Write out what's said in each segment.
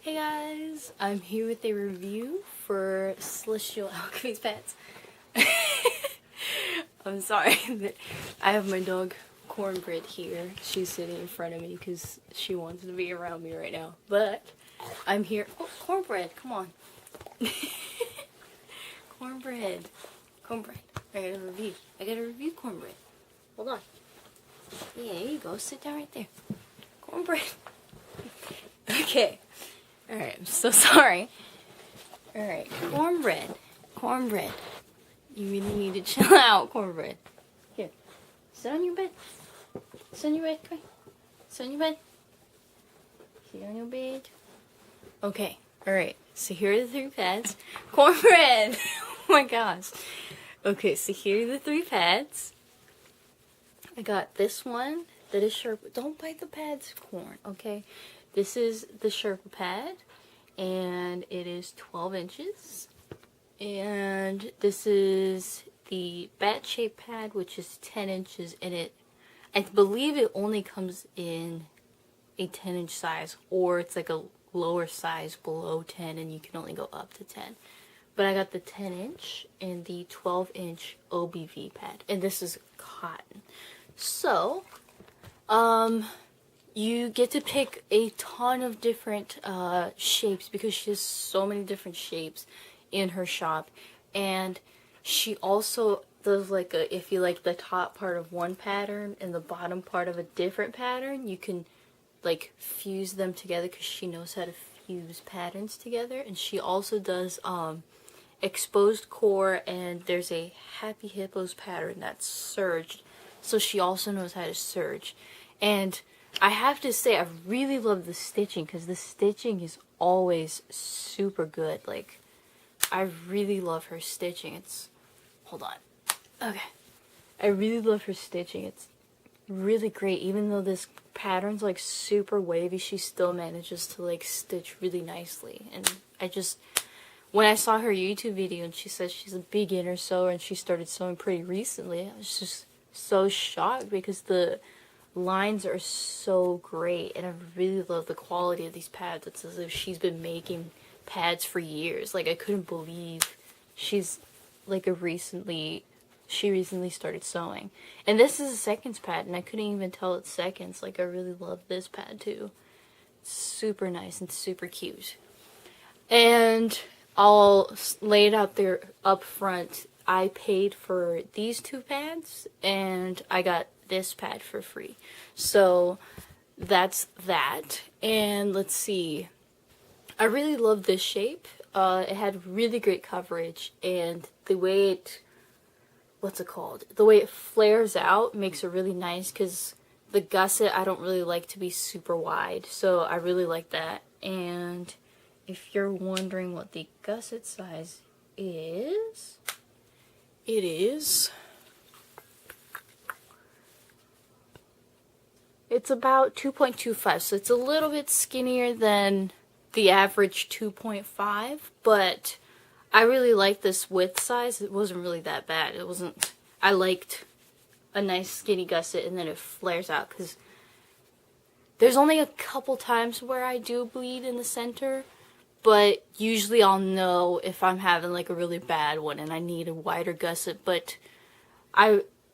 Hey guys, I'm here with a review for Selestial Alchemy's pets. I'm sorry that I have my dog Cornbread here. She's sitting in front of me because she wants to be around me right now. But I'm here. Oh, Cornbread, come on. Cornbread. Cornbread. I gotta review Cornbread. Hold on. Yeah, there you go. Sit down right there. Cornbread. Okay. Alright, I'm so sorry. Alright, Cornbread. You really need to chill out, Cornbread. Here, sit on your bed. Sit on your bed, come on. Sit on your bed. Sit on your bed. Okay, alright, so here are the 3 pads. Cornbread! Oh my gosh. Okay, so here are the 3 pads. I got this one that is sharp. Don't bite the pads, Corn, okay? This is the Sherpa pad, and it is 12 inches. And this is the bat-shaped pad, which is 10 inches, and I believe it only comes in a 10-inch size, or it's like a lower size below 10, and you can only go up to 10. But I got the 10-inch and the 12-inch OBV pad, and this is cotton. So, you get to pick a ton of different shapes because she has so many different shapes in her shop. And she also does like if you like the top part of one pattern and the bottom part of a different pattern, you can like fuse them together because she knows how to fuse patterns together. And she also does exposed core, and there's a Happy Hippos pattern that's serged. So she also knows how to serge. And I have to say, I really love the stitching because the stitching is always super good. Like, I really love her stitching. Hold on. Okay. I really love her stitching. It's really great. Even though this pattern's like super wavy, she still manages to like stitch really nicely. And when I saw her YouTube video and she said she's a beginner sewer and she started sewing pretty recently, I was just so shocked because the lines are so great, and I really love the quality of these pads. It's as if she's been making pads for years. Like, I couldn't believe she's like she recently started sewing. And this is a seconds pad, and I couldn't even tell it's seconds. Like, I really love this pad too. It's super nice and super cute. And I'll lay it out there up front. I paid for these 2 pads, and I got this pad for free. So that's that. And let's see. I really love this shape. It had really great coverage, and the way it, the way it flares out makes it really nice because the gusset I don't really like to be super wide. So I really like that. And if you're wondering what the gusset size is, it is... It's about 2.25, so it's a little bit skinnier than the average 2.5, but I really like this width size. It wasn't really that bad. I liked a nice skinny gusset, and then it flares out, because there's only a couple times where I do bleed in the center, but usually I'll know if I'm having like a really bad one and I need a wider gusset, but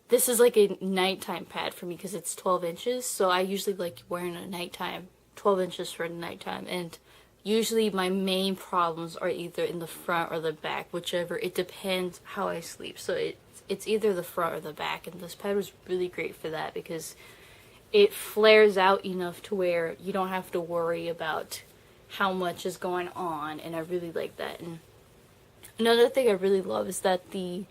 this is like a nighttime pad for me because it's 12 inches, so I usually like wearing a nighttime, 12 inches for nighttime, and usually my main problems are either in the front or the back, whichever, it depends how I sleep, so it's either the front or the back, and this pad was really great for that because it flares out enough to where you don't have to worry about how much is going on, and I really like that. And another thing I really love is that the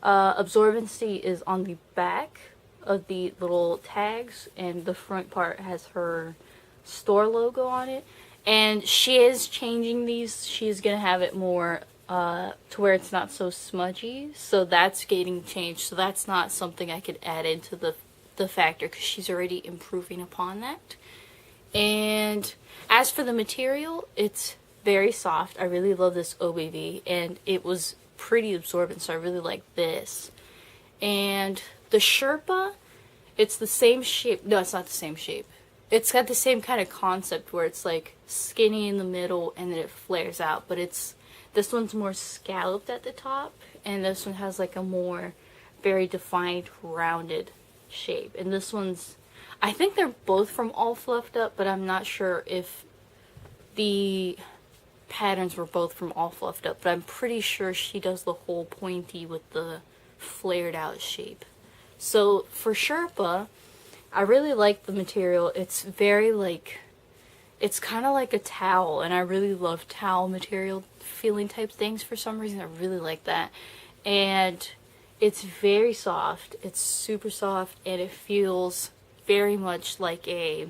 absorbency is on the back of the little tags, and the front part has her store logo on it. And she is changing these. She's gonna have it more to where it's not so smudgy, so that's getting changed. So that's not something I could add into the factor because she's already improving upon that. And as for the material, it's very soft. I really love this OBV, and it was pretty absorbent, so I really like this. And the Sherpa, it's the same shape. No, it's not the same shape. it's got the same kind of concept where it's like skinny in the middle and then it flares out, but this one's more scalloped at the top, and this one has like a more very defined rounded shape. And this one's, I think they're both from All Fluffed Up, but I'm not sure if the patterns were both from All Fluffed Up, but I'm pretty sure she does the whole pointy with the flared out shape. So for Sherpa, I really like the material. It's very like, it's kind of like a towel, and I really love towel material feeling type things for some reason. I really like that. And it's very soft. It's super soft, and it feels very much like a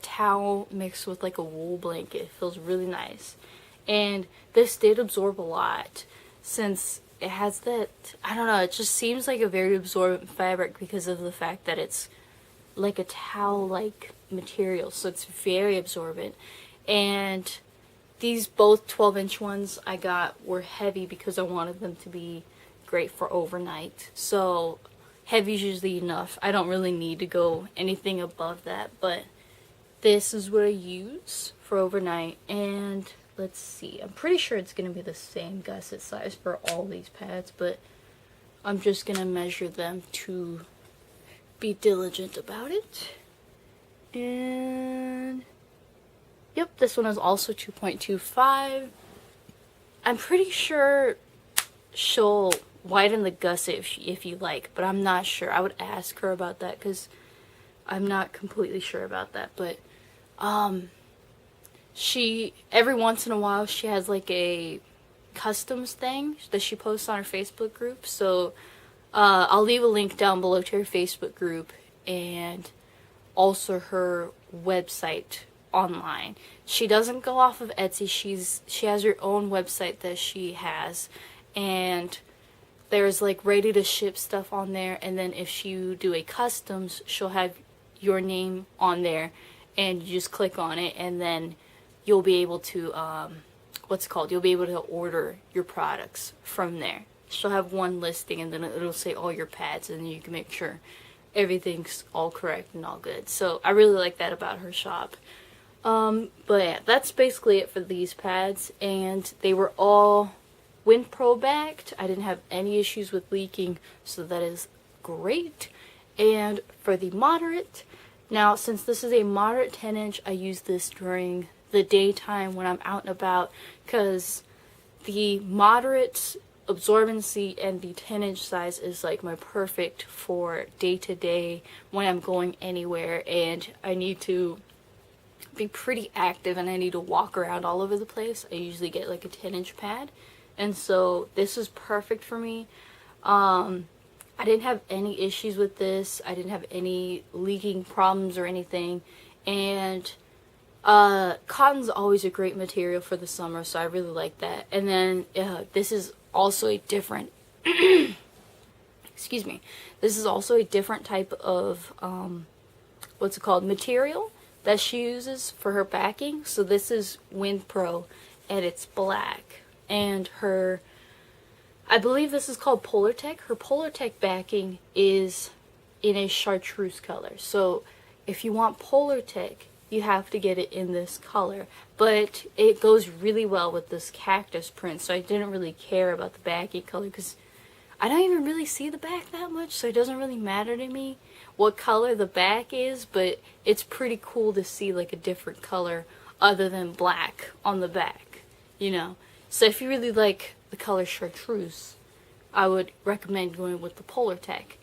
towel mixed with like a wool blanket. It feels really nice. And this did absorb a lot, since it has that, I don't know, it just seems like a very absorbent fabric because of the fact that it's like a towel-like material, so it's very absorbent. And these both 12-inch ones I got were heavy because I wanted them to be great for overnight. So heavy's usually enough. I don't really need to go anything above that, but this is what I use for overnight. And let's see, I'm pretty sure it's going to be the same gusset size for all these pads, but I'm just going to measure them to be diligent about it. And yep, this one is also 2.25. I'm pretty sure she'll widen the gusset if you like, but I'm not sure. I would ask her about that because I'm not completely sure about that. But she, every once in a while, she has like a customs thing that she posts on her Facebook group. So I'll leave a link down below to her Facebook group and also her website online. She doesn't go off of Etsy. She has her own website that she has, and there's like ready to ship stuff on there. And then if you do a customs, she'll have your name on there, and you just click on it, and then you'll be able to you'll be able to order your products from there. She'll have one listing, and then it'll say all your pads, and you can make sure everything's all correct and all good. So I really like that about her shop. But yeah, that's basically it for these pads, and they were all WinPro backed. I didn't have any issues with leaking, so that is great. And for the moderate, now since this is a moderate 10-inch, I use this during the daytime when I'm out and about, because the moderate absorbency and the 10-inch size is like my perfect for day-to-day when I'm going anywhere and I need to be pretty active and I need to walk around all over the place. I usually get like a 10-inch pad, and so this is perfect for me. I didn't have any issues with this. I didn't have any leaking problems or anything, and cotton's always a great material for the summer, so I really like that. And then this is also a different excuse me, this is also a different type of what's it called, material that she uses for her backing. So this is WinPro, and it's black, and her, I believe this is called Polartec. Her Polartec backing is in a chartreuse color. So if you want Polartec, you have to get it in this color, but it goes really well with this cactus print, so I didn't really care about the backing color because I don't even really see the back that much, so it doesn't really matter to me what color the back is, but it's pretty cool to see like a different color other than black on the back, you know. So if you really like the color chartreuse, I would recommend going with the Polartec.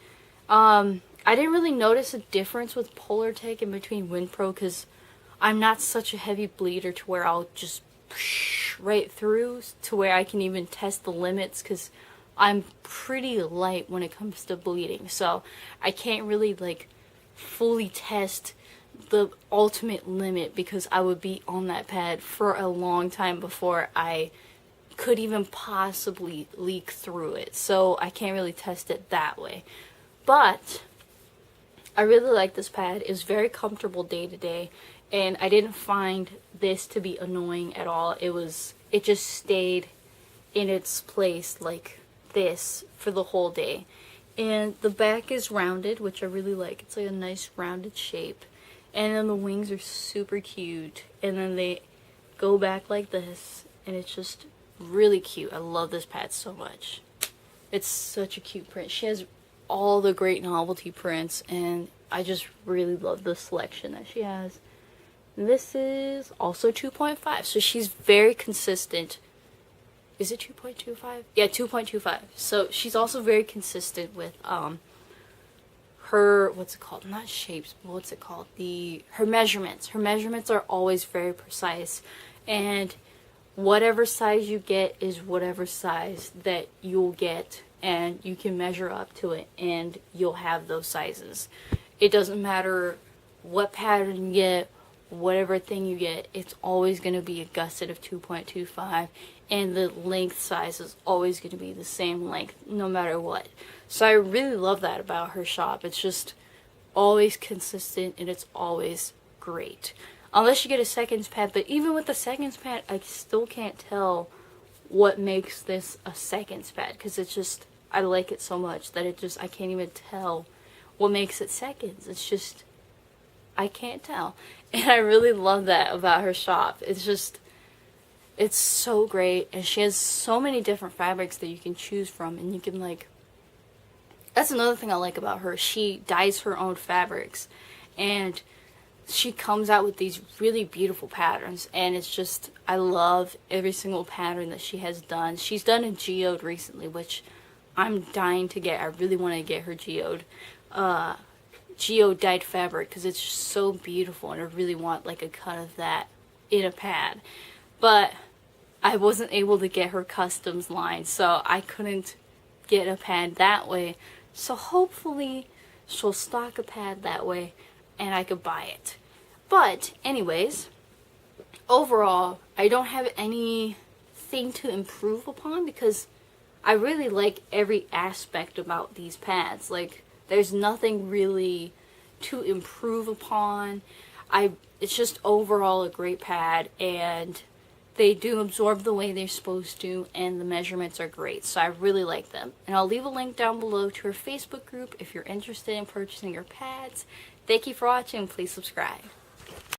I didn't really notice a difference with Polartec in between WinPro because I'm not such a heavy bleeder to where I'll just right through to where I can even test the limits, because I'm pretty light when it comes to bleeding, so I can't really like fully test the ultimate limit because I would be on that pad for a long time before I could even possibly leak through it, so I can't really test it that way. But I really like this pad. It's very comfortable day to day, and I didn't find this to be annoying at all. It just stayed in its place like this for the whole day. And the back is rounded, which I really like. It's like a nice rounded shape. And then the wings are super cute. And then they go back like this. And it's just really cute. I love this pad so much. It's such a cute print. She has all the great novelty prints. And I just really love the selection that she has. This is also 2.5. So she's very consistent. Is it 2.25? Yeah, 2.25. So she's also very consistent with her, what's it called? Not shapes, but what's it called? Her measurements. Her measurements are always very precise. And whatever size you get is whatever size that you'll get, and you can measure up to it and you'll have those sizes. It doesn't matter what pattern you get, whatever thing you get, it's always going to be a gusset of 2.25, and the length size is always going to be the same length no matter what. So I really love that about her shop. It's just always consistent and it's always great. Unless you get a seconds pad, but even with the seconds pad, I still can't tell what makes this a seconds pad, because it's just, I like it so much that I can't even tell what makes it seconds. It's just, I can't tell. And I really love that about her shop. It's just, it's so great. And she has so many different fabrics that you can choose from. And you can like, that's another thing I like about her. She dyes her own fabrics. And she comes out with these really beautiful patterns. And it's just, I love every single pattern that she has done. She's done a geode recently, which I'm dying to get. I really want to get her geode. Geode dyed fabric, because it's just so beautiful, and I really want like a cut of that in a pad. But I wasn't able to get her customs line, so I couldn't get a pad that way. So hopefully she'll stock a pad that way and I could buy it. But anyways, overall I don't have anything to improve upon, because I really like every aspect about these pads. Like, there's nothing really to improve upon. It's just overall a great pad, and they do absorb the way they're supposed to, and the measurements are great. So I really like them. And I'll leave a link down below to her Facebook group if you're interested in purchasing her pads. Thank you for watching. Please subscribe.